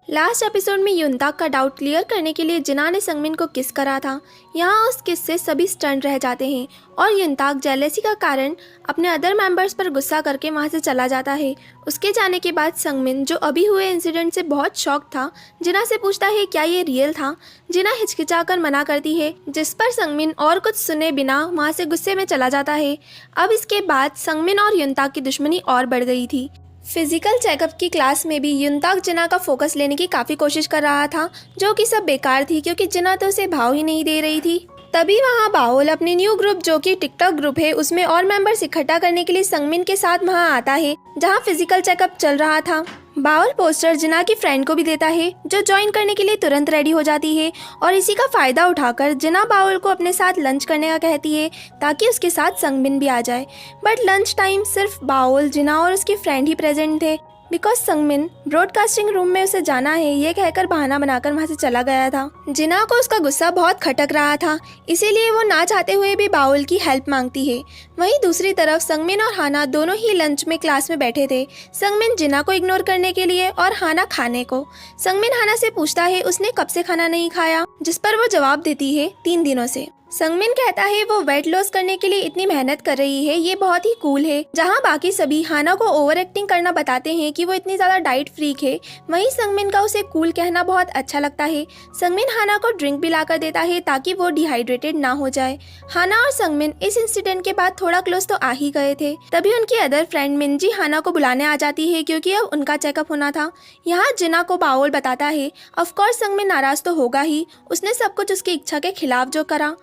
Last episode में युनताक का doubt clear करने के लिए जिना ने संगमिन को किस करा था। यहाँ उस किस से सभी स्टन रह जाते हैं और युनताक जेलेसी का कारण अपने अदर मेंबर्स पर गुस्सा करके वहाँ से चला जाता है। उसके जाने के बाद संगमिन, जो अभी हुए इंसिडेंट से बहुत शॉक था, जिना से पूछता है क्या ये रियल था। जिना हिचकिचाकर मना करती है, जिस पर संगमिन और कुछ सुने बिना वहाँ से गुस्से में चला जाता है। अब इसके बाद संगमिन और युनताक की दुश्मनी और बढ़ गई थी। फिजिकल चेकअप की क्लास में भी युनताक जिना का फोकस लेने की काफ़ी कोशिश कर रहा था, जो कि सब बेकार थी क्योंकि जिना तो उसे भाव ही नहीं दे रही थी। तभी वहाँ बाओल अपने न्यू ग्रुप, जो कि टिकटॉक ग्रुप है, उसमें और मेंबर्स इकट्ठा करने के लिए संगमिन के साथ वहाँ आता है जहाँ फिजिकल चेकअप चल रहा था। बाउल पोस्टर जिना की फ्रेंड को भी देता है, जो ज्वाइन करने के लिए तुरंत रेडी हो जाती है और इसी का फायदा उठाकर जिना बाउल को अपने साथ लंच करने का कहती है ताकि उसके साथ संगमिन भी आ जाए। बट लंच टाइम सिर्फ बाउल, जिना और उसकी फ्रेंड ही प्रेजेंट थे बिकॉज संगमिन ब्रॉडकास्टिंग रूम में उसे जाना है ये कहकर बहाना बनाकर वहाँ से चला गया था। जिना को उसका गुस्सा बहुत खटक रहा था, इसीलिए वो ना चाहते हुए भी बाउल की हेल्प मांगती है। वहीं दूसरी तरफ संगमिन और हाना दोनों ही लंच में क्लास में बैठे थे, संगमिन जिना को इग्नोर करने के लिए और हाना खाने को। संगमिन हाना से पूछता है उसने कब से खाना नहीं खाया, जिस पर वो जवाब देती है 3 दिनों से। संगमिन कहता है वो वेट लॉस करने के लिए इतनी मेहनत कर रही है, ये बहुत ही कूल है। जहाँ बाकी सभी हाना को ओवर एक्टिंग करना बताते हैं कि वो इतनी ज्यादा डाइट फ्रीक है, वहीं संगमिन का उसे कूल कहना बहुत अच्छा लगता है। संगमिन हाना को ड्रिंक भी लाकर देता है ताकि वो डिहाइड्रेटेड ना हो जाए। हाना और संगमिन इस इंसिडेंट के बाद थोड़ा क्लोज तो आ ही गए थे। तभी उनकी अदर फ्रेंड मिंजी हाना को बुलाने आ जाती है क्योंकि अब उनका चेकअप होना था। यहाँ जिना को बाउल बताता है ऑफकोर्स संगमिन नाराज तो होगा ही, उसने सब कुछ उसकी इच्छा के खिलाफ जो करा।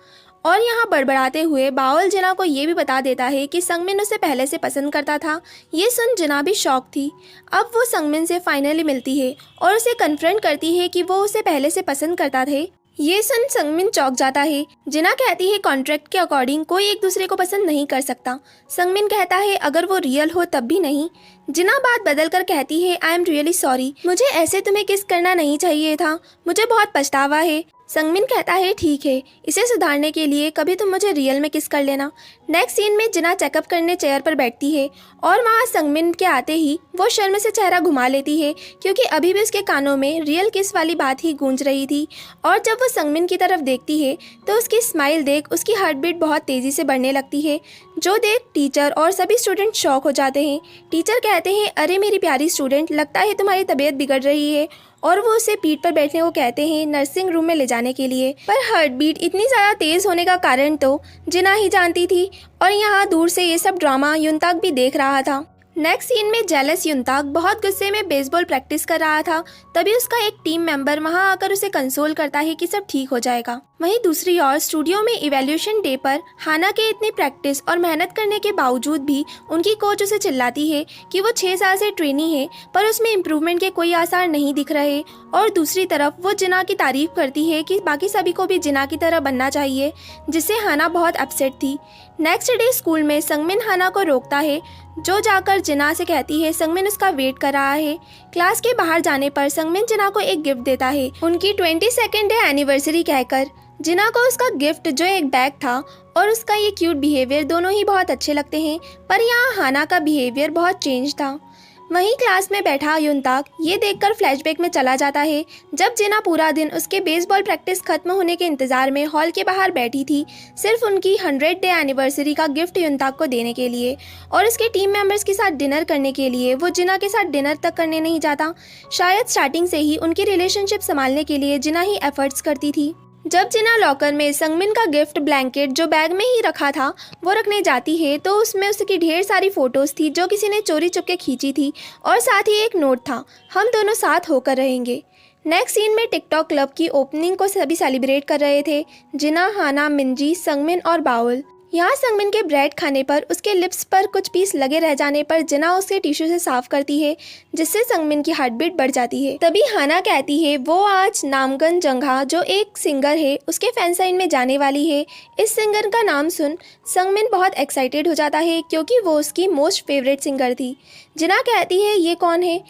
और यहाँ बड़बड़ाते हुए बाउल जिना को ये भी बता देता है कि संगमिन उसे पहले से पसंद करता था। ये सुन जिना भी शॉक थी। अब वो संगमिन से फाइनली मिलती है और उसे कन्फ्रंट करती है कि वो उसे पहले से पसंद करता थे। ये सुन संगमिन चौंक जाता है। जिना कहती है कॉन्ट्रैक्ट के अकॉर्डिंग कोई एक दूसरे को पसंद नहीं कर सकता। संगमिन कहता है अगर वो रियल हो तब भी नहीं। जिना बात बदल कर कहती है आई एम रियली सॉरी, मुझे ऐसे तुम्हें किस करना नहीं चाहिए था, मुझे बहुत पछतावा है। संगमिन कहता है ठीक है, इसे सुधारने के लिए कभी तुम मुझे रियल में किस कर लेना। नेक्स्ट सीन में जिना चेकअप करने चेयर पर बैठती है और वहाँ संगमिन के आते ही वो शर्म से चेहरा घुमा लेती है क्योंकि अभी भी उसके कानों में रियल किस वाली बात ही गूंज रही थी। और जब वो संगमिन की तरफ देखती है तो उसकी स्माइल देख उसकी हार्ट बीट बहुत तेज़ी से बढ़ने लगती है, जो देख टीचर और सभी स्टूडेंट शॉक हो जाते हैं। टीचर कहते हैं अरे मेरी प्यारी स्टूडेंट, लगता है तुम्हारी तबीयत बिगड़ रही है, और वो उसे पीठ पर बैठने को कहते हैं नर्सिंग रूम में ले जाने के लिए। पर हार्ट बीट इतनी ज़्यादा तेज़ होने का कारण तो जिना ही जानती थी और यहाँ दूर से ये सब ड्रामा युनताक भी देख रहा था। नेक्स्ट सीन में जेलस युनताक बहुत गुस्से में बेसबॉल प्रैक्टिस कर रहा था। तभी उसका एक टीम मेंबर वहां आकर उसे कंसोल करता है कि सब ठीक हो जाएगा। वहीं दूसरी ओर स्टूडियो में इवैल्यूएशन डे पर हाना के इतनी प्रैक्टिस और मेहनत करने के बावजूद भी उनकी कोच उसे चिल्लाती है कि वो 6 साल से ट्रेनी है पर उसमें इम्प्रूवमेंट के कोई आसार नहीं दिख रहे। और दूसरी तरफ वो जिना की तारीफ करती है कि बाकी सभी को भी जिना की तरह बनना चाहिए, जिससे हाना बहुत अपसेट थी। नेक्स्ट डे स्कूल में संगमिन हाना को रोकता है, जो जाकर जिना से कहती है संगमिन उसका वेट कर रहा है। क्लास के बाहर जाने पर संगमिन जिना को एक गिफ्ट देता है उनकी 22nd डे एनिवर्सरी कहकर। जिना को उसका गिफ्ट, जो एक बैग था, और उसका ये क्यूट बिहेवियर दोनों ही बहुत अच्छे लगते हैं, पर यहाँ हाना का बिहेवियर बहुत चेंज था। वहीं क्लास में बैठा युनताक ये देखकर फ्लैशबैक में चला जाता है जब जिना पूरा दिन उसके बेसबॉल प्रैक्टिस खत्म होने के इंतजार में हॉल के बाहर बैठी थी, सिर्फ उनकी 100 डे एनिवर्सरी का गिफ्ट युनताक को देने के लिए और उसके टीम मेंबर्स के साथ डिनर करने के लिए। वो जिना के साथ डिनर तक करने नहीं जाता। शायद स्टार्टिंग से ही उनकी रिलेशनशिप संभालने के लिए जिना ही एफर्ट्स करती थी। जब जिना लॉकर में संगमिन का गिफ्ट ब्लैंकेट, जो बैग में ही रखा था, वो रखने जाती है तो उसमें उसकी ढेर सारी फोटोज थी जो किसी ने चोरी चुपके खींची थी और साथ ही एक नोट था, हम दोनों साथ होकर रहेंगे। नेक्स्ट सीन में टिकटॉक क्लब की ओपनिंग को सभी सेलिब्रेट कर रहे थे, जिना, हाना, मिंजी, संगमिन और बाउल। यहाँ संगमिन के ब्रेड खाने पर उसके लिप्स पर कुछ पीस लगे रह जाने पर जिना उसे टिश्यू से साफ करती है, जिससे संगमिन की हार्ट बीट बढ़ जाती है। तभी हाना कहती है वो आज नामगन जंघा, जो एक सिंगर है, उसके फैन साइन में जाने वाली है। इस सिंगर का नाम सुन संगमिन बहुत एक्साइटेड हो जाता है क्योंकि वो उसकी मोस्ट फेवरेट सिंगर थी। जिना कहती है ये कौन है।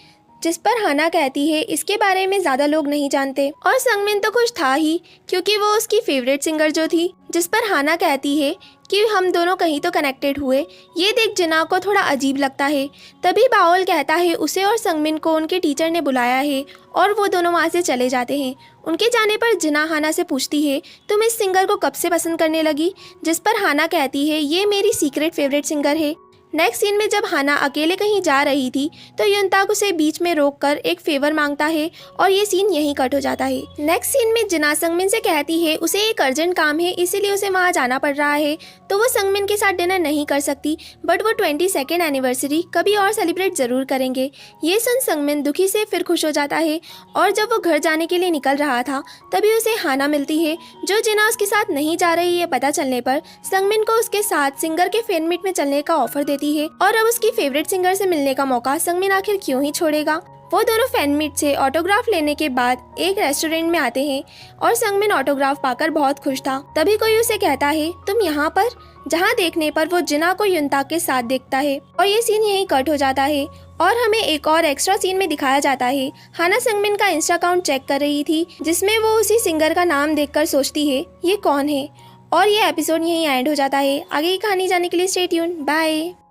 जिस पर हाना कहती है इसके बारे में ज़्यादा लोग नहीं जानते। और संगमिन तो खुश था ही क्योंकि वो उसकी फेवरेट सिंगर जो थी, जिस पर हाना कहती है कि हम दोनों कहीं तो कनेक्टेड हुए। ये देख जिना को थोड़ा अजीब लगता है। तभी बाओल कहता है उसे और संगमिन को उनके टीचर ने बुलाया है और वो दोनों वहाँ से चले जाते हैं। उनके जाने पर जिना हाना से पूछती है तुम इस सिंगर को कब से पसंद करने लगी, जिस पर हाना कहती है ये मेरी सीक्रेट फेवरेट सिंगर है। नेक्स्ट सीन में जब हाना अकेले कहीं जा रही थी तो युनताक उसे बीच में रोककर एक फेवर मांगता है और ये सीन यहीं कट हो जाता है। नेक्स्ट सीन में जिना संगमिन से कहती है उसे एक अर्जेंट काम है इसीलिए उसे वहाँ जाना पड़ रहा है, तो वो संगमिन के साथ डिनर नहीं कर सकती, बट वो 22nd एनिवर्सरी कभी और सेलिब्रेट ज़रूर करेंगे। ये सुन संगमिन दुखी से फिर खुश हो जाता है और जब वो घर जाने के लिए निकल रहा था तभी उसे हाना मिलती है जो जिना उसके साथ नहीं जा रही है। पता चलने पर संगमिन को उसके साथ सिंगर के फैन मीट में चलने का ऑफर देती है और अब उसकी फेवरेट सिंगर से मिलने का मौका संगमिन आखिर क्यों ही छोड़ेगा। वो दोनों फैन मीट से ऑटोग्राफ लेने के बाद एक रेस्टोरेंट में आते हैं और संगमिन ऑटोग्राफ पाकर बहुत खुश था। तभी कोई उसे कहता है तुम यहाँ पर, जहाँ देखने पर वो जिना को युनताक के साथ देखता है और ये सीन यहीं कट हो जाता है और हमें एक और एक्स्ट्रा सीन में दिखाया जाता है। हाना संगमिन का इंस्टा अकाउंट चेक कर रही थी जिसमें वो उसी सिंगर का नाम देखकर सोचती है ये कौन है, और ये एपिसोड यहीं एंड हो जाता है। आगे की कहानी जानने के लिए स्टे ट्यून्ड। बाय।